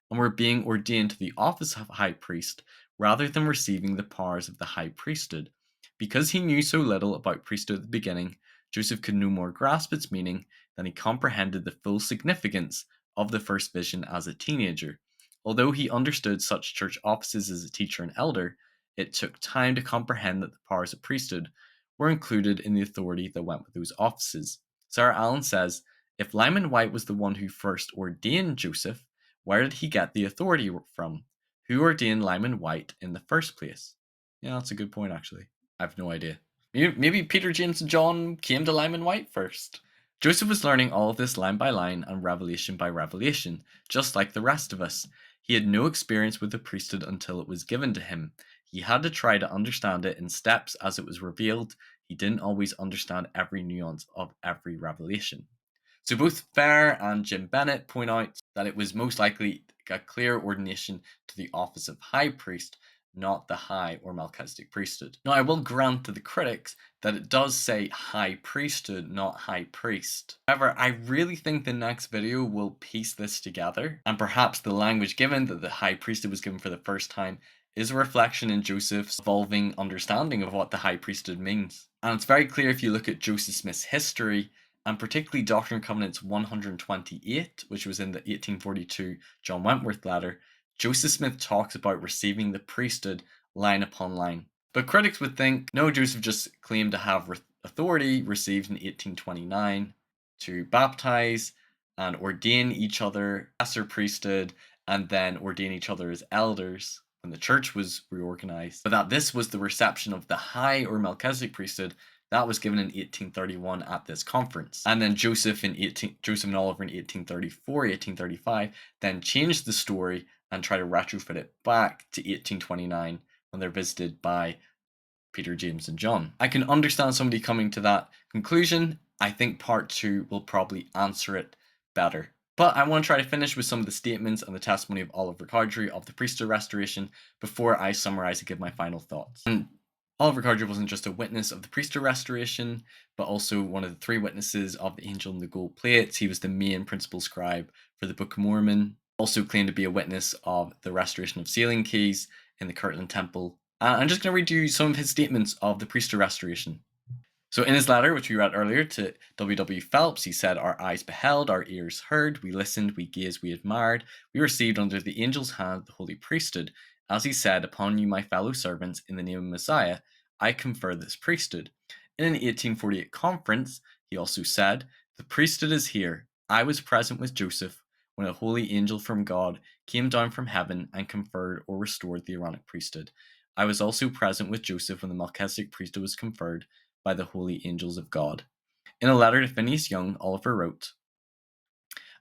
S1: and were being ordained to the office of high priest rather than receiving the powers of the high priesthood. Because he knew so little about priesthood at the beginning, Joseph could no more grasp its meaning than he comprehended the full significance of the first vision as a teenager. Although he understood such church offices as a teacher and elder, it took time to comprehend that the powers of priesthood were included in the authority that went with those offices. Sarah Allen says, if Lyman Wight was the one who first ordained Joseph, where did he get the authority from? Who ordained Lyman Wight in the first place? Yeah, that's a good point, actually. I have no idea. Maybe Peter, James, and John came to Lyman Wight first. Joseph was learning all of this line by line and revelation by revelation, just like the rest of us. He had no experience with the priesthood until it was given to him. He had to try to understand it in steps as it was revealed. He didn't always understand every nuance of every revelation. So both Fair and Jim Bennett point out that it was most likely a clear ordination to the office of high priest, not the high or Melchizedek priesthood. Now, I will grant to the critics that it does say high priesthood, not high priest. However, I really think the next video will piece this together, and perhaps the language given that the high priesthood was given for the first time is a reflection in Joseph's evolving understanding of what the high priesthood means. And it's very clear if you look at Joseph Smith's history and particularly Doctrine and Covenants 128, which was in the 1842 John Wentworth letter, Joseph Smith talks about receiving the priesthood line upon line. But critics would think, no, Joseph just claimed to have authority received in 1829 to baptize and ordain each other lesser priesthood and then ordain each other as elders when the church was reorganized, but that this was the reception of the high or Melchizedek priesthood that was given in 1831 at this conference. And then Joseph and Oliver in 1834, 1835 then changed the story and tried to retrofit it back to 1829 when they're visited by Peter, James, and John. I can understand somebody coming to that conclusion. I think part 2 will probably answer it better. But I want to try to finish with some of the statements and the testimony of Oliver Cowdery of the Priesthood Restoration before I summarize and give my final thoughts. And Oliver Cowdery wasn't just a witness of the Priesthood Restoration, but also one of the 3 witnesses of the angel in the gold plates. He was the main principal scribe for the Book of Mormon. Also claimed to be a witness of the restoration of sealing keys in the Kirtland Temple. I'm just going to read you some of his statements of the Priesthood Restoration. So in his letter, which we read earlier to W. Phelps, he said, "Our eyes beheld, our ears heard, we listened, we gazed, we admired, we received under the angel's hand the holy priesthood. As he said, upon you, my fellow servants, in the name of Messiah, I confer this priesthood." In an 1848 conference, he also said, "The priesthood is here. I was present with Joseph when a holy angel from God came down from heaven and conferred or restored the Aaronic priesthood. I was also present with Joseph when the Melchizedek priesthood was conferred by the holy angels of God." In a letter to Phineas Young, Oliver wrote,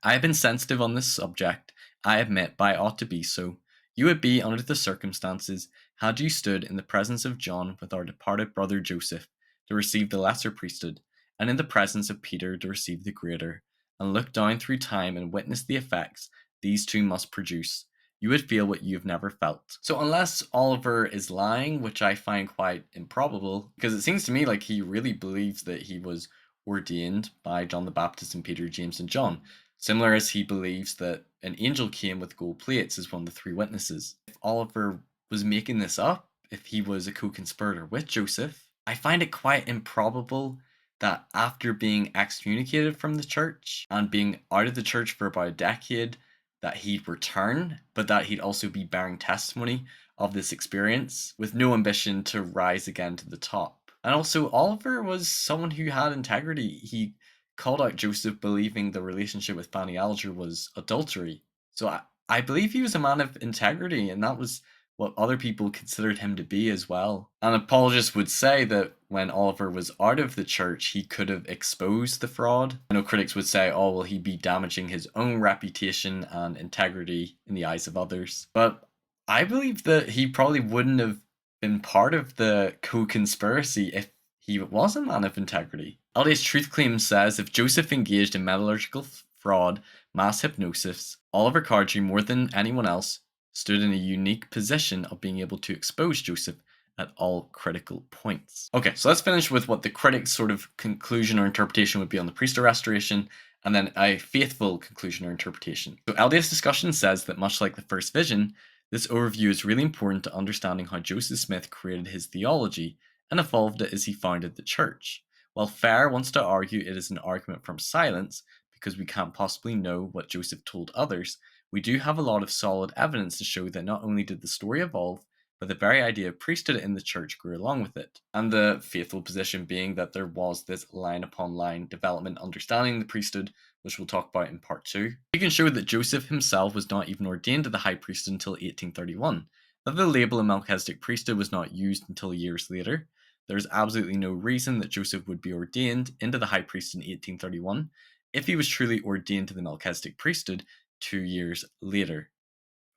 S1: "I have been sensitive on this subject, I admit, but I ought to be so. You would be, under the circumstances, had you stood in the presence of John with our departed brother Joseph to receive the lesser priesthood, and in the presence of Peter to receive the greater, and look down through time and witness the effects these two must produce. You would feel what you've never felt." So unless Oliver is lying, which I find quite improbable, because it seems to me like he really believes that he was ordained by John the Baptist and Peter, James, and John, similar as he believes that an angel came with gold plates as one of the 3 witnesses. If Oliver was making this up, if he was a co-conspirator with Joseph, I find it quite improbable that after being excommunicated from the church and being out of the church for about a decade, that he'd return, but that he'd also be bearing testimony of this experience with no ambition to rise again to the top. And also, Oliver was someone who had integrity. He called out Joseph believing the relationship with Fanny Alger was adultery. So I believe he was a man of integrity, and that was what other people considered him to be as well. And apologists would say that when Oliver was out of the church, he could have exposed the fraud. I know critics would say, oh, well, he'd be damaging his own reputation and integrity in the eyes of others. But I believe that he probably wouldn't have been part of the co-conspiracy if he was a man of integrity. LDS Truth Claim says if Joseph engaged in metallurgical fraud, mass hypnosis, Oliver Cowdery, more than anyone else, stood in a unique position of being able to expose Joseph at all critical points. Okay, so let's finish with what the critics' sort of conclusion or interpretation would be on the Priesthood Restoration, and then a faithful conclusion or interpretation. So LDS Discussion says that much like the first vision, this overview is really important to understanding how Joseph Smith created his theology and evolved it as he founded the church. While Fair wants to argue it is an argument from silence, because we can't possibly know what Joseph told others, we do have a lot of solid evidence to show that not only did the story evolve, but the very idea of priesthood in the church grew along with it. And the faithful position being that there was this line upon line development understanding the priesthood, which we'll talk about in part 2. We can show that Joseph himself was not even ordained to the high priesthood until 1831, that the label of Melchizedek priesthood was not used until years later. There is absolutely no reason that Joseph would be ordained into the high priesthood in 1831 if he was truly ordained to the Melchizedek priesthood 2 years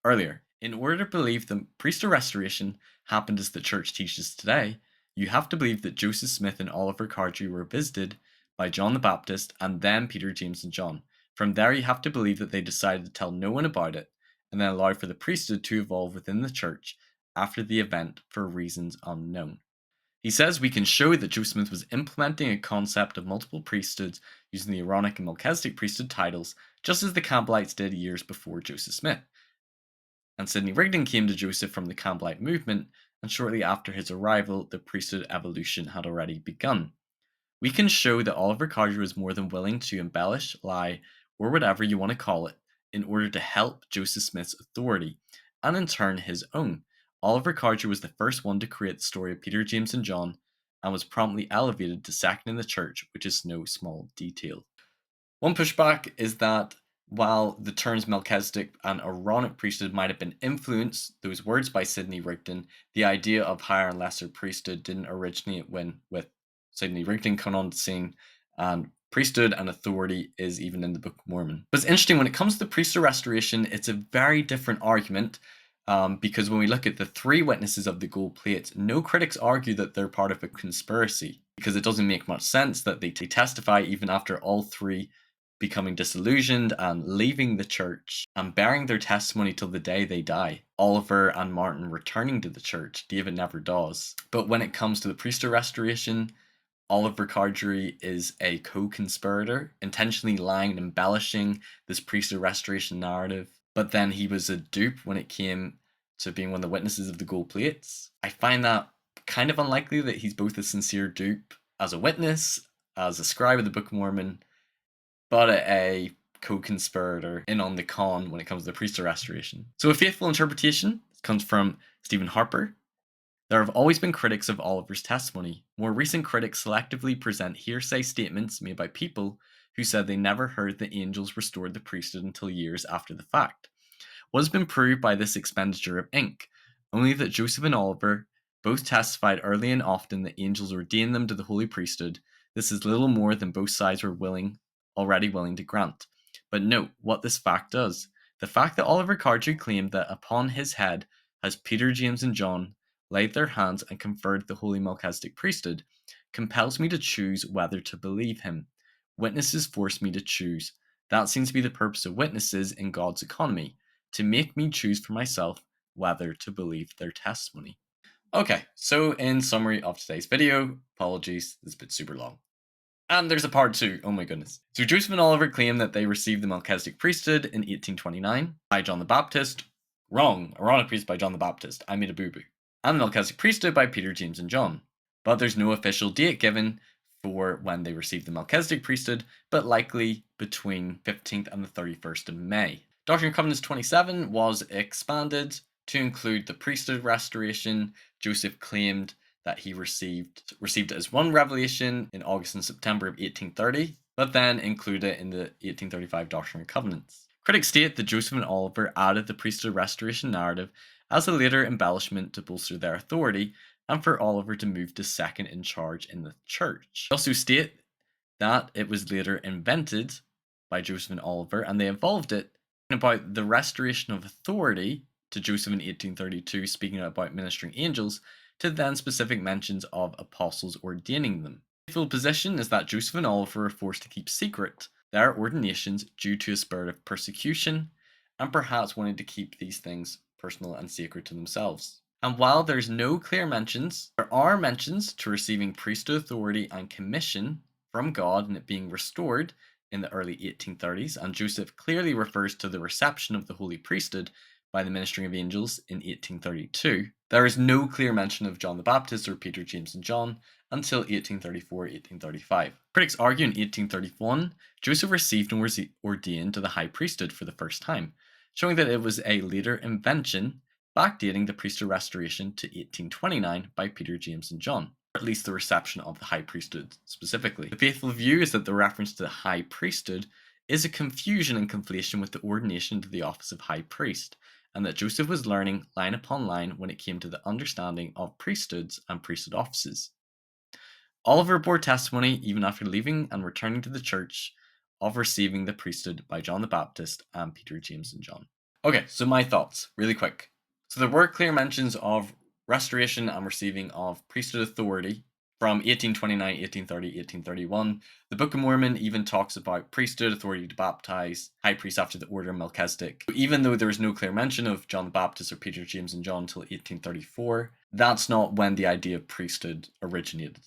S1: earlier. In order to believe the Priesthood Restoration happened as the church teaches today, you have to believe that Joseph Smith and Oliver Cowdery were visited by John the Baptist and then Peter, James, and John. From there, you have to believe that they decided to tell no one about it and then allow for the priesthood to evolve within the church after the event for reasons unknown. He says we can show that Joseph Smith was implementing a concept of multiple priesthoods using the Aaronic and Melchizedek priesthood titles, just as the Campbellites did years before Joseph Smith. And Sidney Rigdon came to Joseph from the Campbellite movement, and shortly after his arrival, the priesthood evolution had already begun. We can show that Oliver Cowdery was more than willing to embellish, lie, or whatever you want to call it, in order to help Joseph Smith's authority, and in turn his own. Oliver Cowdery was the first one to create the story of Peter, James, and John, and was promptly elevated to second in the church, which is no small detail. One pushback is that while the terms Melchizedek and Aaronic priesthood might have been influenced, those words by Sidney Rigdon, the idea of higher and lesser priesthood didn't originate with Sidney Rigdon coming on the scene, and priesthood and authority is even in the Book of Mormon. But it's interesting, when it comes to priesthood restoration, it's a very different argument, because when we look at the three witnesses of the gold plates, no critics argue that they're part of a conspiracy, because it doesn't make much sense that they testify even after all three becoming disillusioned and leaving the church and bearing their testimony till the day they die. Oliver and Martin returning to the church, David never does. But when it comes to the priesthood restoration, Oliver Cowdery is a co-conspirator, intentionally lying and embellishing this priesthood restoration narrative. But then he was a dupe when it came to being one of the witnesses of the gold plates. I find that kind of unlikely that he's both a sincere dupe as a witness, as a scribe of the Book of Mormon, but a co-conspirator in on the con when it comes to the priesthood restoration. So a faithful interpretation comes from Stephen Harper. There have always been critics of Oliver's testimony. More recent critics selectively present hearsay statements made by people who said they never heard the angels restored the priesthood until years after the fact. What has been proved by this expenditure of ink? Only that Joseph and Oliver both testified early and often that angels ordained them to the holy priesthood. This is little more than both sides were already willing to grant. But note what this fact does. The fact that Oliver Cowdery claimed that upon his head has Peter, James, and John laid their hands and conferred the holy Melchizedek priesthood compels me to choose whether to believe him. Witnesses force me to choose. That seems to be the purpose of witnesses in God's economy, to make me choose for myself whether to believe their testimony. Okay, so in summary of today's video, apologies, this bit's super long. And there's a part 2, oh my goodness. So Joseph and Oliver claim that they received the Melchizedek priesthood in 1829 by John the Baptist. Wrong, Aaronic priest by John the Baptist, I made a boo-boo. And the Melchizedek priesthood by Peter, James, and John. But there's no official date given for when they received the Melchizedek priesthood, but likely between 15th and the 31st of May. Doctrine and Covenants 27 was expanded to include the priesthood restoration. Joseph claimed that he received it as one revelation in August and September of 1830, but then included it in the 1835 Doctrine and Covenants. Critics state that Joseph and Oliver added the priesthood restoration narrative as a later embellishment to bolster their authority and for Oliver to move to second in charge in the church. They also state that it was later invented by Joseph and Oliver, and they evolved it about the restoration of authority to Joseph in 1832, speaking about ministering angels, to then specific mentions of apostles ordaining them. The faithful position is that Joseph and Oliver were forced to keep secret their ordinations due to a spirit of persecution, and perhaps wanted to keep these things personal and sacred to themselves. And while there's no clear mentions, there are mentions to receiving priesthood authority and commission from God and it being restored in the early 1830s, and Joseph clearly refers to the reception of the holy priesthood by the ministering of angels in 1832. There is no clear mention of John the Baptist or Peter, James, and John until 1834-1835. Critics argue in 1831, Joseph received and was ordained to the high priesthood for the first time, showing that it was a later invention, backdating the priesthood restoration to 1829 by Peter, James, and John, or at least the reception of the high priesthood specifically. The faithful view is that the reference to the high priesthood is a confusion and conflation with the ordination to the office of high priest, and that Joseph was learning line upon line when it came to the understanding of priesthoods and priesthood offices. Oliver bore testimony even after leaving and returning to the church of receiving the priesthood by John the Baptist and Peter, James, and John. Okay, so my thoughts, really quick. So there were clear mentions of restoration and receiving of priesthood authority from 1829, 1830, 1831. The Book of Mormon even talks about priesthood authority to baptize, high priest after the order of Melchizedek. Even though there is no clear mention of John the Baptist or Peter, James, and John until 1834, that's not when the idea of priesthood originated.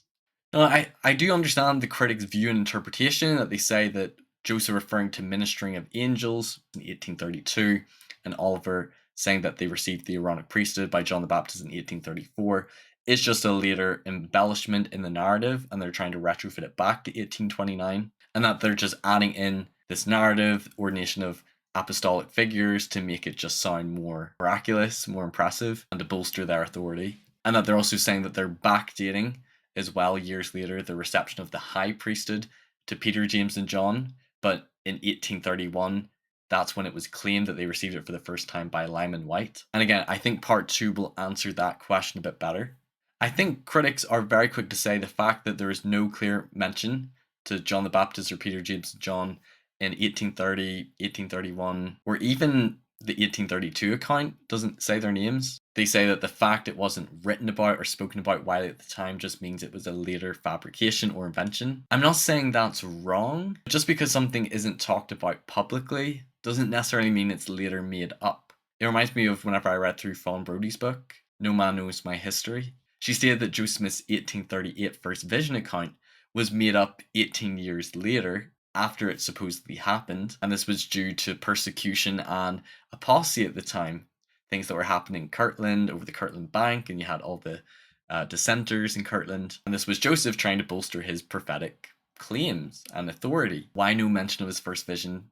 S1: Now, I do understand the critics' view and interpretation that they say that Joseph referring to ministering of angels in 1832 and Oliver saying that they received the Aaronic priesthood by John the Baptist in 1834 is just a later embellishment in the narrative, and they're trying to retrofit it back to 1829, and that they're just adding in this narrative, ordination of apostolic figures to make it just sound more miraculous, more impressive, and to bolster their authority. And that they're also saying that they're backdating as well, years later, the reception of the high priesthood to Peter, James, and John. But in 1831, that's when it was claimed that they received it for the first time by Lyman Wight. And again, I think part 2 will answer that question a bit better. I think critics are very quick to say the fact that there is no clear mention to John the Baptist or Peter, James, and John in 1830, 1831, or even the 1832 account doesn't say their names. They say that the fact it wasn't written about or spoken about widely at the time just means it was a later fabrication or invention. I'm not saying that's wrong. Just because something isn't talked about publicly doesn't necessarily mean it's later made up. It reminds me of whenever I read through Fawn Brodie's book, No Man Knows My History. She stated that Joseph Smith's 1838 first vision account was made up 18 years later after it supposedly happened, and this was due to persecution and apostasy at the time, things that were happening in Kirtland over the Kirtland Bank, and you had all the dissenters in Kirtland, and this was Joseph trying to bolster his prophetic claims and authority. Why no mention of his first vision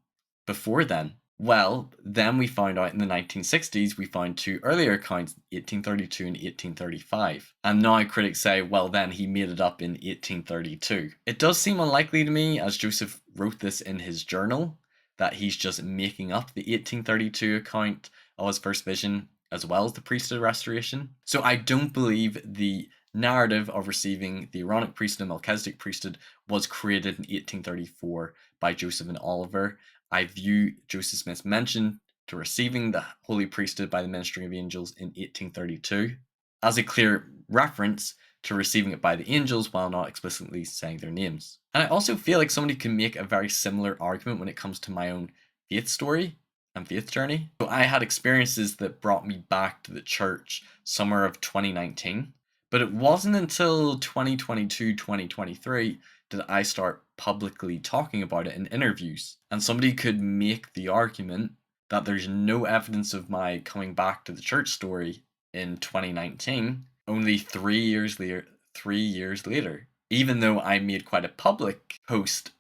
S1: before then? Well, then we found out in the 1960s, we found 2 earlier accounts, 1832 and 1835. And now critics say, well, then he made it up in 1832. It does seem unlikely to me, as Joseph wrote this in his journal, that he's just making up the 1832 account of his first vision, as well as the Priesthood Restoration. So I don't believe the narrative of receiving the Aaronic priesthood and Melchizedek priesthood was created in 1834 by Joseph and Oliver. I view Joseph Smith's mention to receiving the holy priesthood by the ministering of angels in 1832 as a clear reference to receiving it by the angels while not explicitly saying their names. And I also feel like somebody can make a very similar argument when it comes to my own faith story and faith journey. So I had experiences that brought me back to the church summer of 2019, but it wasn't until 2022, 2023 did I start publicly talking about it in interviews. And somebody could make the argument that there's no evidence of my coming back to the church story in 2019, only 3 years later, even though I made quite a public post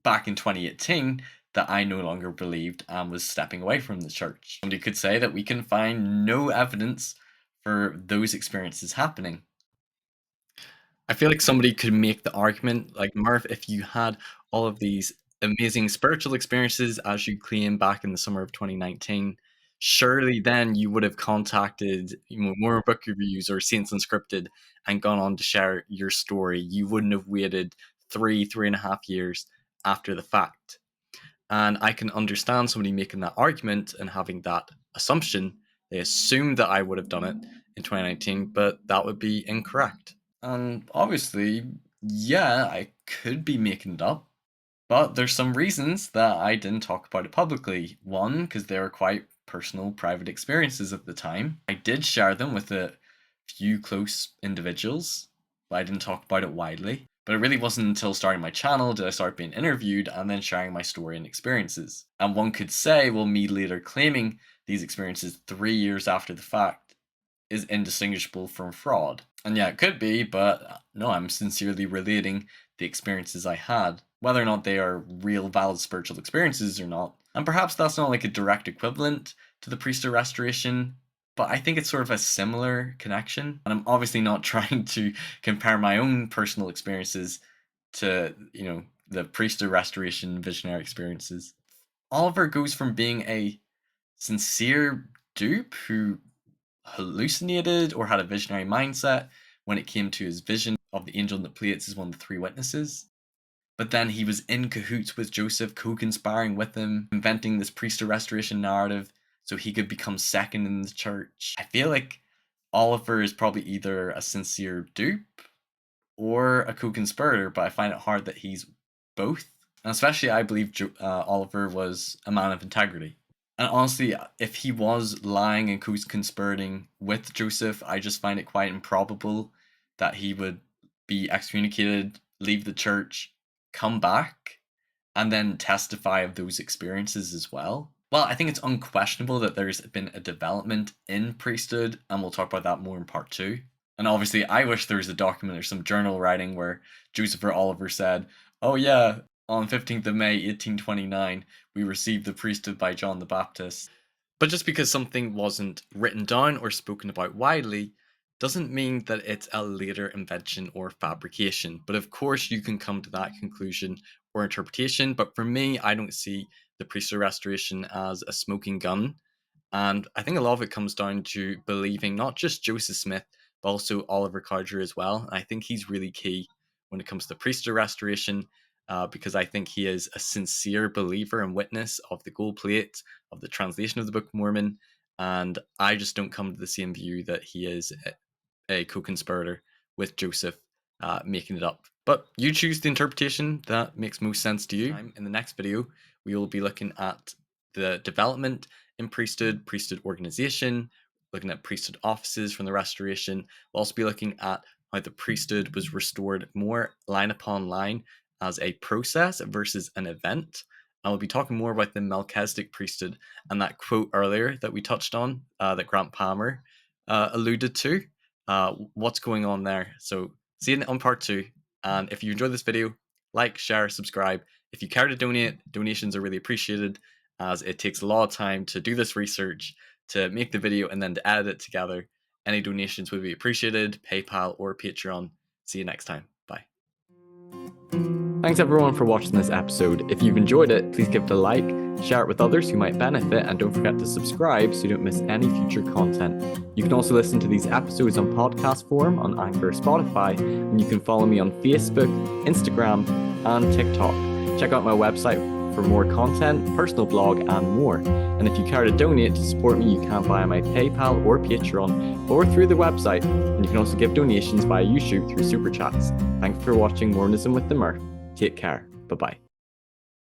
S1: back in 2018 that I no longer believed and was stepping away from the church. Somebody could say that we can find no evidence for those experiences happening. I feel like somebody could make the argument, like, Murph, if you had all of these amazing spiritual experiences as you claim back in the summer of 2019, surely then you would have contacted more book reviews or Saints Unscripted and gone on to share your story. You wouldn't have waited 3.5 years after the fact. And I can understand somebody making that argument and having that assumption. They assumed that I would have done it in 2019, but that would be incorrect. And obviously, yeah, I could be making it up, but there's some reasons that I didn't talk about it publicly. One, because they were quite personal, private experiences at the time. I did share them with a few close individuals, but I didn't talk about it widely. But it really wasn't until starting my channel did I start being interviewed and then sharing my story and experiences. And one could say, well, me later claiming these experiences 3 years after the fact is indistinguishable from fraud. And yeah, it could be, but no, I'm sincerely relating the experiences I had, whether or not they are real, valid spiritual experiences or not. And perhaps that's not like a direct equivalent to the Priesthood Restoration, but I think it's sort of a similar connection. And I'm obviously not trying to compare my own personal experiences to, the Priesthood Restoration visionary experiences. Oliver goes from being a sincere dupe who hallucinated or had a visionary mindset when it came to his vision of the angel in the Pleiades as one of the 3 witnesses. But then he was in cahoots with Joseph, co-conspiring with him, inventing this priesthood restoration narrative so he could become second in the church. I feel like Oliver is probably either a sincere dupe or a co-conspirator, but I find it hard that he's both. And especially I believe Oliver was a man of integrity. And honestly, if he was lying and conspiring with Joseph, I just find it quite improbable that he would be excommunicated, leave the church, come back, and then testify of those experiences as well. Well, I think it's unquestionable that there's been a development in priesthood, and we'll talk about that more in part 2. And obviously, I wish there was a document or some journal writing where Joseph or Oliver said, "Oh yeah, on 15th of May, 1829, we received the priesthood by John the Baptist." But just because something wasn't written down or spoken about widely doesn't mean that it's a later invention or fabrication. But of course, you can come to that conclusion or interpretation. But for me, I don't see the Priesthood Restoration as a smoking gun. And I think a lot of it comes down to believing not just Joseph Smith, but also Oliver Cowdery as well. And I think he's really key when it comes to Priesthood Restoration, because I think he is a sincere believer and witness of the gold plate, of the translation of the Book of Mormon. And I just don't come to the same view that he is a co-conspirator with Joseph, making it up. But you choose the interpretation that makes most sense to you. In the next video, we will be looking at the development in priesthood organization, looking at priesthood offices from the Restoration. We'll also be looking at how the priesthood was restored more line upon line as a process versus an event. And we'll be talking more about the Melchizedek priesthood and that quote earlier that we touched on, that Grant Palmer alluded to. What's going on there? So see you on part 2. And if you enjoyed this video, like, share, subscribe. If you care to donate, donations are really appreciated, as it takes a lot of time to do this research, to make the video, and then to edit it together. Any donations would be appreciated, PayPal or Patreon. See you next time. Bye. Thanks everyone for watching this episode. If you've enjoyed it, please give it a like, share it with others who might benefit, and don't forget to subscribe so you don't miss any future content. You can also listen to these episodes on podcast form on Anchor or Spotify, and you can follow me on Facebook, Instagram, and TikTok. Check out my website for more content, personal blog, and more. And if you care to donate to support me, you can via my PayPal or Patreon, or through the website, and you can also give donations via YouTube through Super Chats. Thanks for watching Mormonism with the Murph. Take care. Bye-bye.